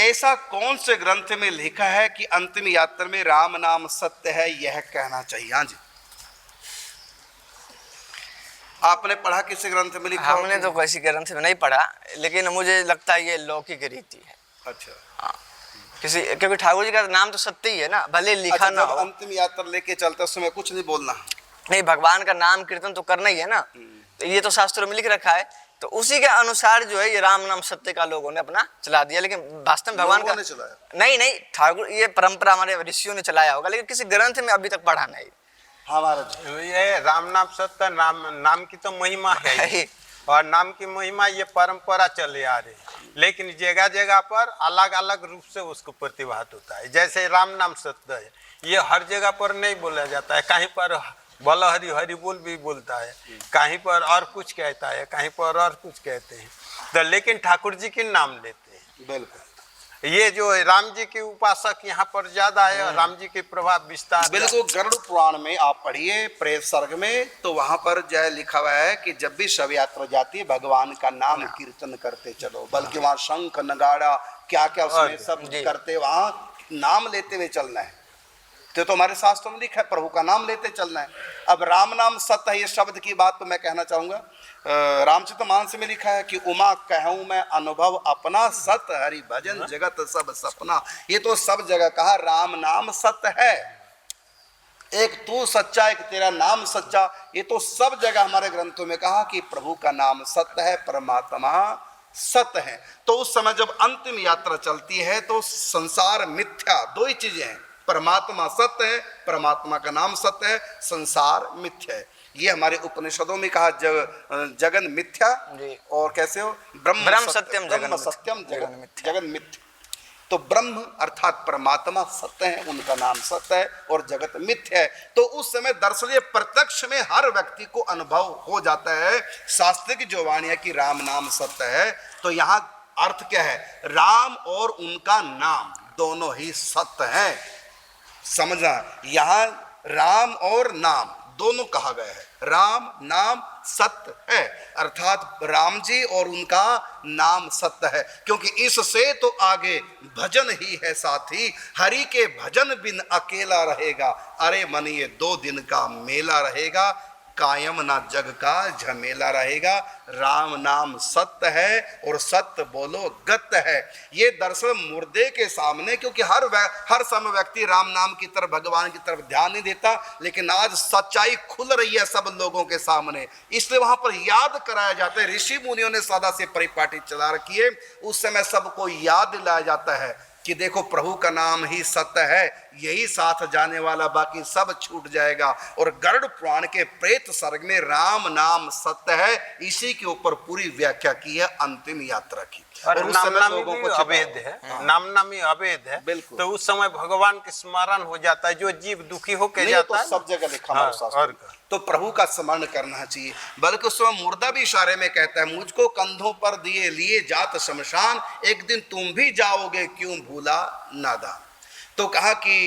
ऐसा कौन से ग्रंथ में लिखा है कि अंतिम यात्रा में राम नाम सत्य है, यह कहना चाहिए? हाँ जी, आपने पढ़ा किसी ग्रंथ में लिखा? हमने तो किसी ग्रंथ में नहीं पढ़ा, लेकिन मुझे लगता है ये लौकिक रीति है। अच्छा, हाँ, किसी, क्योंकि ठाकुर जी का नाम तो सत्य ही है ना, भले लिखा अच्छा, ना हो। अंतिम यात्रा लेके चलते उस समय कुछ नहीं बोलना? नहीं, भगवान का नाम कीर्तन तो करना ही है ना, तो ये तो शास्त्रों में लिख रखा है, तो उसी के अनुसार जो है ये राम नाम सत्य का लोगों ने अपना चला दिया। लेकिन वास्तव में भगवान का नहीं, ठाकुर ये परंपरा हमारे ऋषियों ने चलाया होगा, लेकिन किसी ग्रंथ में अभी तक पढ़ा नहीं। हमारा ये राम नाम सत्य, नाम की तो महिमा है और नाम की महिमा ये परंपरा चले आ रही है, लेकिन जगह जगह पर अलग अलग रूप से उसको प्रतिभात होता है। जैसे राम नाम सत्य है, ये हर जगह पर नहीं बोला जाता है, कहीं पर बोलो हरि हरि बोल भी बोलता है, कहीं पर और कुछ कहता है, कहीं पर और कुछ कहते हैं, तो लेकिन ठाकुर जी के नाम लेते हैं। बिल्कुल, ये जो राम जी के उपासक यहाँ पर ज्यादा है, राम जी के प्रभाव विस्तार। बिल्कुल, गरुड़ पुराण में आप पढ़िए प्रेत सर्ग में, तो वहां पर जो है लिखा हुआ है कि जब भी शव यात्रा जाती है भगवान का नाम कीर्तन करते चलो, बल्कि वहां शंख नगाड़ा क्या क्या उसमें सब करते, वहां नाम लेते हुए चलना है। तो हमारे शास्त्रों में लिखा है प्रभु का नाम लेते चलना है। अब राम नाम सत्य है, ये शब्द की बात तो मैं कहना चाहूंगा, रामचरितमानस में लिखा है कि उमा कहूं मैं अनुभव अपना, सत हरि भजन जगत सब सपना। ये तो सब जगह कहा राम नाम सत्य है, एक तू सच्चा एक तेरा नाम सच्चा, ये तो सब जगह हमारे ग्रंथों में कहा कि प्रभु का नाम सत्य है, परमात्मा सत्य है। तो उस समय जब अंतिम यात्रा चलती है तो संसार मिथ्या, दो ही चीजें हैं, परमात्मा सत्य है, परमात्मा का नाम सत्य है, संसार मिथ्या है। ये हमारे उपनिषदों में कहा जगन मिथ्या, और कैसे हो ब्रह्म सत्यम जगन मिथ्या। तो ब्रह्म अर्थात परमात्मा सत्य है, उनका नाम सत्य है, और जगत मिथ्या है। तो उस समय दरअसल प्रत्यक्ष में हर व्यक्ति को अनुभव हो जाता है, शास्त्र की जो वाणी है कि राम नाम सत्य है। तो यहाँ अर्थ क्या है, राम और उनका नाम दोनों ही सत्य हैं। समझना, यहाँ राम और नाम दोनों कहा गया है, राम नाम सत्य है, अर्थात राम जी और उनका नाम सत्य है, क्योंकि इससे तो आगे भजन ही है साथी, हरि के भजन बिन अकेला रहेगा, अरे मन ये 2 दिन का मेला रहेगा, कायम ना जग का झमेला रहेगा। राम नाम सत्य है और सत्य बोलो गत है। ये दरअसल मुर्दे के सामने, क्योंकि हर समय व्यक्ति राम नाम की तरफ, भगवान की तरफ ध्यान नहीं देता, लेकिन आज सच्चाई खुल रही है सब लोगों के सामने, इसलिए वहां पर याद कराया जाता है। ऋषि मुनियों ने सदा से परिपाटी चला रखी है, उस समय सबको याद दिलाया जाता है कि देखो प्रभु का नाम ही सत्य है, यही साथ जाने वाला, बाकी सब छूट जाएगा। और गरुड़ पुराण के प्रेत सर्ग में राम नाम सत्य है, इसी के ऊपर पूरी व्याख्या की है अंतिम यात्रा की। और उस समय लोगों को अवैध है, नामी अवैध है, तो उस समय भगवान के स्मरण हो जाता है, जो जीव दुखी होकर जाता है, तो सब जगह लिखा है तो प्रभु का स्मरण करना चाहिए। बल्कि उस समय मुर्दा भी इशारे में कहता है, मुझको कंधों पर दिए लिए जात शमशान, एक दिन तुम भी जाओगे क्यों भूला नादान। तो कहा कि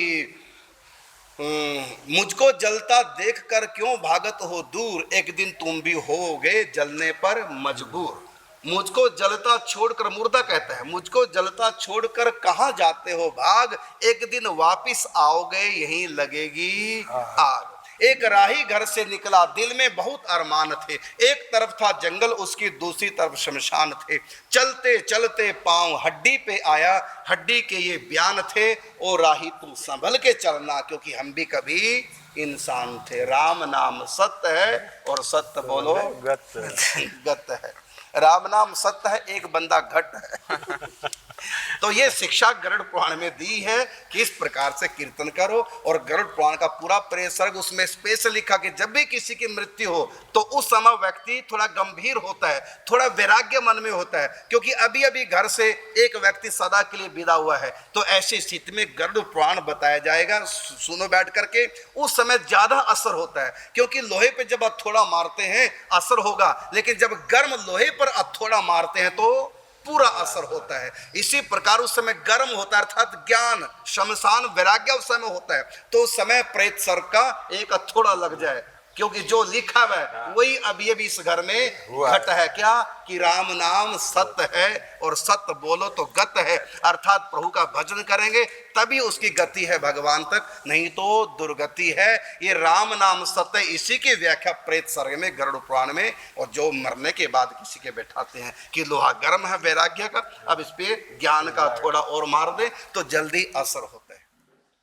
मुझको जलता देखकर क्यों भागत हो दूर, एक दिन तुम भी होगे जलने पर मजबूर। मुझको जलता छोड़कर, मुर्दा कहता है, मुझको जलता छोड़कर कहाँ जाते हो भाग, एक दिन वापिस आओगे यहीं लगेगी आग। एक राही घर से निकला, दिल में बहुत अरमान थे, एक तरफ था जंगल, उसकी दूसरी तरफ शमशान थे। चलते चलते पांव हड्डी पे आया, हड्डी के ये बयान थे, ओ राही तुम संभल के चलना, क्योंकि हम भी कभी इंसान थे। राम नाम सत्य है और सत्य बोलो गत है। राम नाम सत्य है, एक बंदा घट है। तो ये शिक्षा गरुड़ पुराण में दी है कि इस प्रकार से कीर्तन करो। और गरुड़ पुराण का पूरा प्रेत सर्ग, उसमें स्पेशल लिखा कि जब भी किसी की मृत्यु हो तो उस समय व्यक्ति थोड़ा गंभीर होता है, थोड़ा वैराग्य मन में होता है, क्योंकि अभी अभी घर से एक व्यक्ति सदा के लिए विदा हुआ है। तो ऐसी स्थिति में गरुड़ पुराण बताया जाएगा, सुनो बैठ करके। उस समय ज्यादा असर होता है, क्योंकि लोहे पे जब हथौड़ा मारते हैं असर होगा, लेकिन जब गर्म लोहे पर हथौड़ा मारते हैं तो पूरा असर होता है। इसी प्रकार उस समय गर्म होता है, अर्थात ज्ञान शमशान वैराग्य उस समय होता है। तो उस समय प्रेत सर्ग का एक हथौड़ा लग जाए क्योंकि जो लिखा है वही अब ये भी इस घर में हुआ घट है। क्या कि राम नाम सत्य है और सत्य बोलो तो गत है, अर्थात प्रभु का भजन करेंगे तभी उसकी गति है भगवान तक, नहीं तो दुर्गति है। ये राम नाम सत्य, इसी की व्याख्या प्रेत सर्ग में गरुड़ पुराण में, और जो मरने के बाद किसी के बैठाते हैं कि लोहा गर्म है वैराग्य का, अब इस पे ज्ञान का थोड़ा और मार दे तो जल्दी असर होता है।